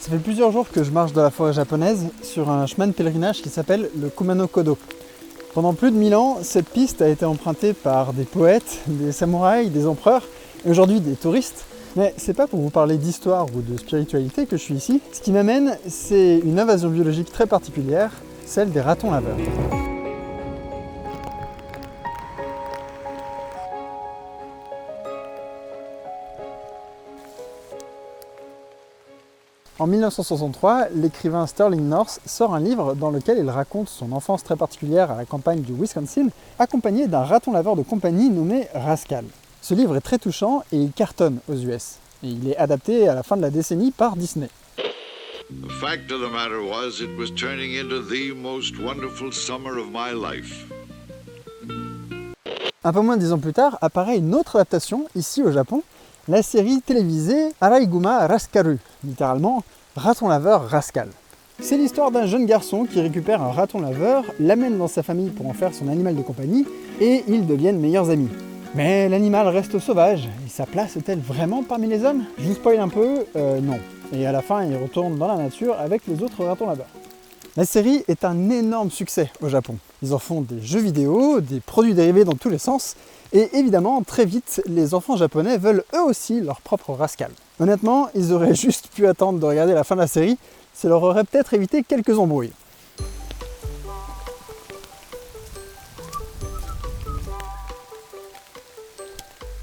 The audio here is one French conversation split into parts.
Ça fait plusieurs jours que je marche dans la forêt japonaise sur un chemin de pèlerinage qui s'appelle le Kumano Kodo. Pendant plus de 1000 ans, cette piste a été empruntée par des poètes, des samouraïs, des empereurs et aujourd'hui des touristes. Mais c'est pas pour vous parler d'histoire ou de spiritualité que je suis ici. Ce qui m'amène, c'est une invasion biologique très particulière, celle des ratons laveurs. En 1963, l'écrivain Sterling North sort un livre dans lequel il raconte son enfance très particulière à la campagne du Wisconsin, accompagné d'un raton laveur de compagnie nommé Rascal. Ce livre est très touchant et il cartonne aux US. Et il est adapté à la fin de la décennie par Disney. The fact of the matter was, it was turning into the most wonderful summer of my life. Un peu moins de 10 ans plus tard, apparaît une autre adaptation, ici au Japon, la série télévisée Araiguma Raskaru, littéralement raton laveur Rascal. C'est l'histoire d'un jeune garçon qui récupère un raton laveur, l'amène dans sa famille pour en faire son animal de compagnie, et ils deviennent meilleurs amis. Mais l'animal reste sauvage, et sa place est-elle vraiment parmi les hommes? Je vous spoil un peu, non. Et à la fin, il retourne dans la nature avec les autres ratons laveurs. La série est un énorme succès au Japon. Ils en font des jeux vidéo, des produits dérivés dans tous les sens, et évidemment, très vite, les enfants japonais veulent eux aussi leur propre Rascal. Honnêtement, ils auraient juste pu attendre de regarder la fin de la série, ça leur aurait peut-être évité quelques embrouilles.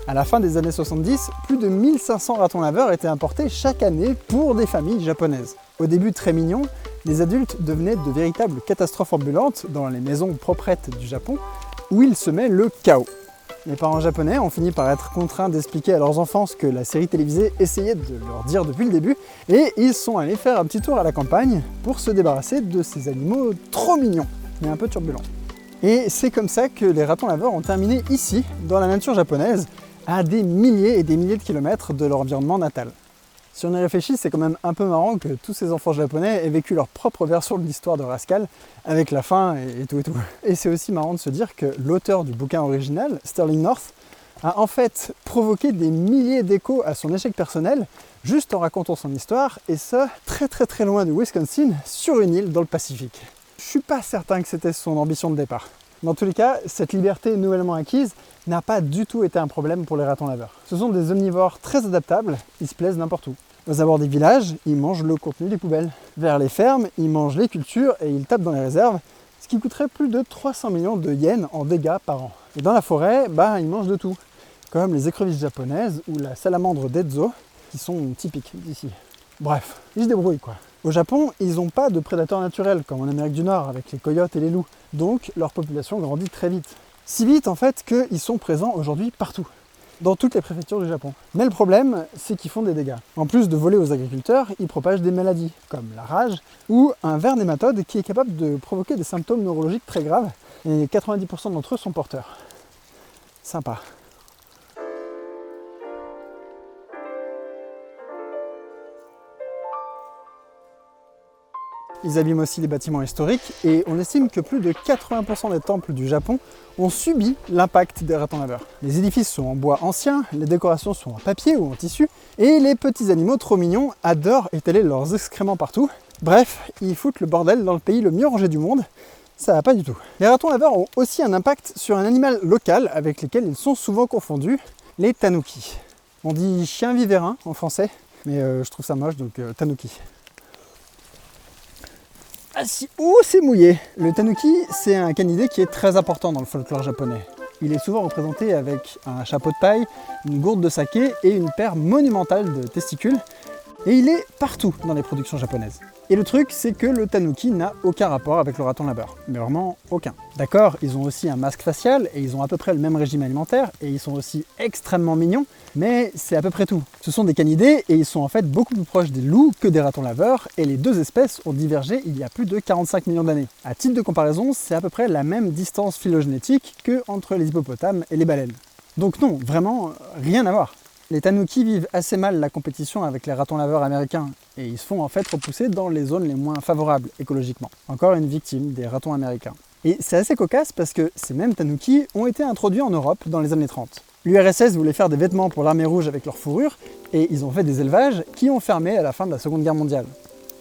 À la fin des années 70, plus de 1500 ratons laveurs étaient importés chaque année pour des familles japonaises. Au début très mignons, les adultes devenaient de véritables catastrophes ambulantes dans les maisons proprettes du Japon, où ils semaient le chaos. Les parents japonais ont fini par être contraints d'expliquer à leurs enfants ce que la série télévisée essayait de leur dire depuis le début, et ils sont allés faire un petit tour à la campagne pour se débarrasser de ces animaux trop mignons, mais un peu turbulents. Et c'est comme ça que les ratons laveurs ont terminé ici, dans la nature japonaise, à des milliers et des milliers de kilomètres de leur environnement natal. Si on y réfléchit, c'est quand même un peu marrant que tous ces enfants japonais aient vécu leur propre version de l'histoire de Rascal, avec la fin et tout et tout. Et c'est aussi marrant de se dire que l'auteur du bouquin original, Sterling North, a en fait provoqué des milliers d'échos à son échec personnel, juste en racontant son histoire, et ça, très loin du Wisconsin, sur une île dans le Pacifique. Je suis pas certain que c'était son ambition de départ. Dans tous les cas, cette liberté nouvellement acquise n'a pas du tout été un problème pour les ratons laveurs. Ce sont des omnivores très adaptables, ils se plaisent n'importe où. Aux abords des villages, ils mangent le contenu des poubelles. Vers les fermes, ils mangent les cultures et ils tapent dans les réserves, ce qui coûterait plus de 300 millions de yens en dégâts par an. Et dans la forêt, ils mangent de tout, comme les écrevisses japonaises ou la salamandre d'Ezo, qui sont typiques d'ici. Bref, ils se débrouillent quoi. Au Japon, ils n'ont pas de prédateurs naturels comme en Amérique du Nord avec les coyotes et les loups, donc leur population grandit très vite. Si vite en fait qu'ils sont présents aujourd'hui partout, dans toutes les préfectures du Japon. Mais le problème, c'est qu'ils font des dégâts. En plus de voler aux agriculteurs, ils propagent des maladies, comme la rage, ou un ver nématode qui est capable de provoquer des symptômes neurologiques très graves, et 90% d'entre eux sont porteurs. Sympa. Ils abîment aussi les bâtiments historiques et on estime que plus de 80% des temples du Japon ont subi l'impact des ratons laveurs. Les édifices sont en bois ancien, les décorations sont en papier ou en tissu et les petits animaux trop mignons adorent étaler leurs excréments partout. Bref, ils foutent le bordel dans le pays le mieux rangé du monde. Ça va pas du tout. Les ratons laveurs ont aussi un impact sur un animal local avec lequel ils sont souvent confondus, les tanuki. On dit chien vivérin en français, mais je trouve ça moche donc tanuki. Ah si, oh c'est mouillé! Le tanuki, c'est un canidé qui est très important dans le folklore japonais. Il est souvent représenté avec un chapeau de paille, une gourde de saké et une paire monumentale de testicules. Et il est partout dans les productions japonaises. Et le truc, c'est que le tanuki n'a aucun rapport avec le raton laveur. Mais vraiment aucun. D'accord, ils ont aussi un masque facial et ils ont à peu près le même régime alimentaire et ils sont aussi extrêmement mignons, mais c'est à peu près tout. Ce sont des canidés et ils sont en fait beaucoup plus proches des loups que des ratons laveurs et les deux espèces ont divergé il y a plus de 45 millions d'années. À titre de comparaison, c'est à peu près la même distance phylogénétique que entre les hippopotames et les baleines. Donc non, vraiment rien à voir. Les tanuki vivent assez mal la compétition avec les ratons laveurs américains et ils se font en fait repousser dans les zones les moins favorables écologiquement. Encore une victime des ratons américains. Et c'est assez cocasse parce que ces mêmes tanuki ont été introduits en Europe dans les années 30. L'URSS voulait faire des vêtements pour l'armée rouge avec leur fourrure et ils ont fait des élevages qui ont fermé à la fin de la Seconde Guerre mondiale.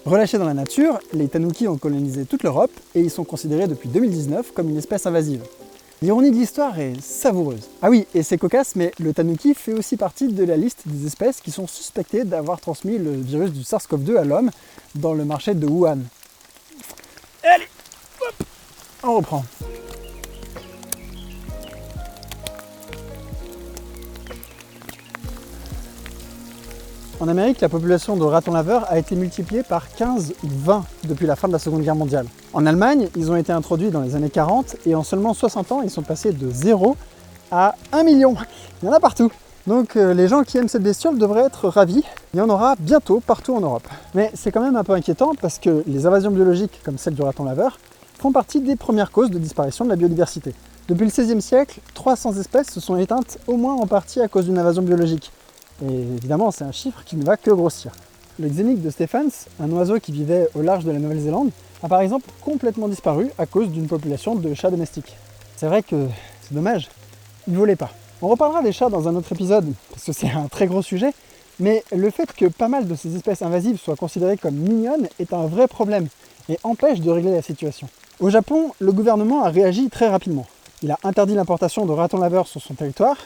Relâchés dans la nature, les tanouki ont colonisé toute l'Europe et ils sont considérés depuis 2019 comme une espèce invasive. L'ironie de l'histoire est savoureuse. Ah oui, et c'est cocasse, mais le tanuki fait aussi partie de la liste des espèces qui sont suspectées d'avoir transmis le virus du SARS-CoV-2 à l'homme dans le marché de Wuhan. Allez, hop, on reprend. En Amérique, la population de ratons laveurs a été multipliée par 15 ou 20 depuis la fin de la Seconde Guerre mondiale. En Allemagne, ils ont été introduits dans les années 40 et en seulement 60 ans, ils sont passés de 0 à 1 million. Il y en a partout. Donc les gens qui aiment cette bestiole devraient être ravis. Il y en aura bientôt partout en Europe. Mais c'est quand même un peu inquiétant parce que les invasions biologiques, comme celle du raton laveur, font partie des premières causes de disparition de la biodiversité. Depuis le XVIe siècle, 300 espèces se sont éteintes au moins en partie à cause d'une invasion biologique. Et évidemment, c'est un chiffre qui ne va que grossir. Le xénique de Stephens, un oiseau qui vivait au large de la Nouvelle-Zélande, a par exemple complètement disparu à cause d'une population de chats domestiques. C'est vrai que c'est dommage, il ne volait pas. On reparlera des chats dans un autre épisode, parce que c'est un très gros sujet, mais le fait que pas mal de ces espèces invasives soient considérées comme mignonnes est un vrai problème, et empêche de régler la situation. Au Japon, le gouvernement a réagi très rapidement. Il a interdit l'importation de ratons laveurs sur son territoire,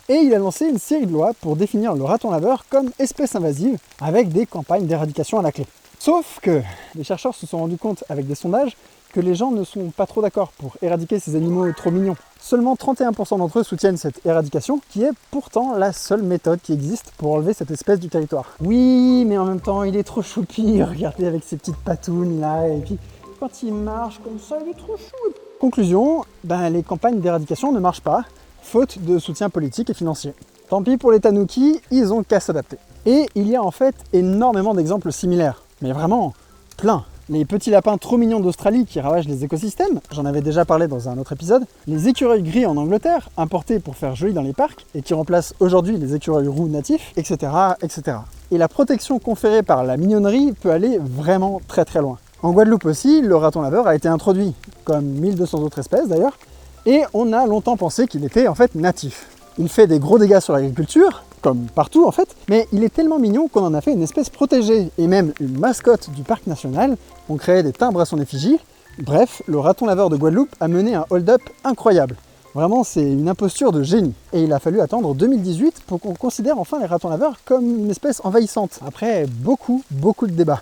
et il a lancé une série de lois pour définir le raton laveur comme espèce invasive, avec des campagnes d'éradication à la clé. Sauf que les chercheurs se sont rendus compte avec des sondages que les gens ne sont pas trop d'accord pour éradiquer ces animaux trop mignons. Seulement 31% d'entre eux soutiennent cette éradication, qui est pourtant la seule méthode qui existe pour enlever cette espèce du territoire. Oui, mais en même temps, il est trop choupi, regardez avec ses petites patounes là, et puis quand il marche comme ça, il est trop chou. Conclusion, les campagnes d'éradication ne marchent pas, faute de soutien politique et financier. Tant pis pour les tanouki, ils ont qu'à s'adapter. Et il y a en fait énormément d'exemples similaires, mais vraiment plein. Les petits lapins trop mignons d'Australie qui ravagent les écosystèmes, j'en avais déjà parlé dans un autre épisode, les écureuils gris en Angleterre, importés pour faire joli dans les parcs, et qui remplacent aujourd'hui les écureuils roux natifs, etc., etc. Et la protection conférée par la mignonnerie peut aller vraiment très très loin. En Guadeloupe aussi, le raton laveur a été introduit, comme 1200 autres espèces d'ailleurs, et on a longtemps pensé qu'il était en fait natif. Il fait des gros dégâts sur l'agriculture, comme partout en fait, mais il est tellement mignon qu'on en a fait une espèce protégée, et même une mascotte du parc national. On créait des timbres à son effigie. Bref, le raton laveur de Guadeloupe a mené un hold-up incroyable. Vraiment, c'est une imposture de génie. Et il a fallu attendre 2018 pour qu'on considère enfin les ratons laveurs comme une espèce envahissante, après beaucoup de débats.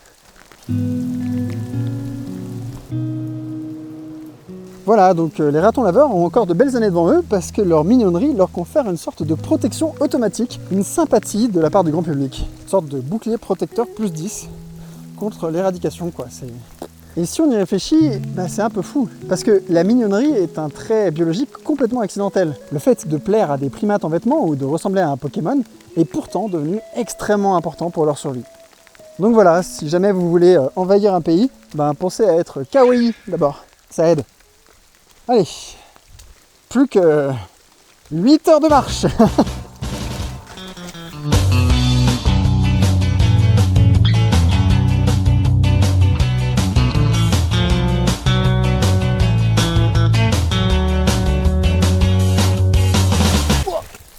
Voilà, donc les ratons laveurs ont encore de belles années devant eux parce que leur mignonnerie leur confère une sorte de protection automatique, une sympathie de la part du grand public. Une sorte de bouclier protecteur plus 10 contre l'éradication, quoi. Et si on y réfléchit, c'est un peu fou. Parce que la mignonnerie est un trait biologique complètement accidentel. Le fait de plaire à des primates en vêtements ou de ressembler à un Pokémon est pourtant devenu extrêmement important pour leur survie. Donc voilà, si jamais vous voulez envahir un pays, pensez à être kawaii d'abord, ça aide. Allez, plus que 8 heures de marche.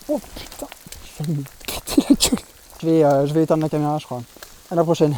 Oh putain, je vais me péter la gueule. Je vais éteindre ma caméra, je crois. À la prochaine.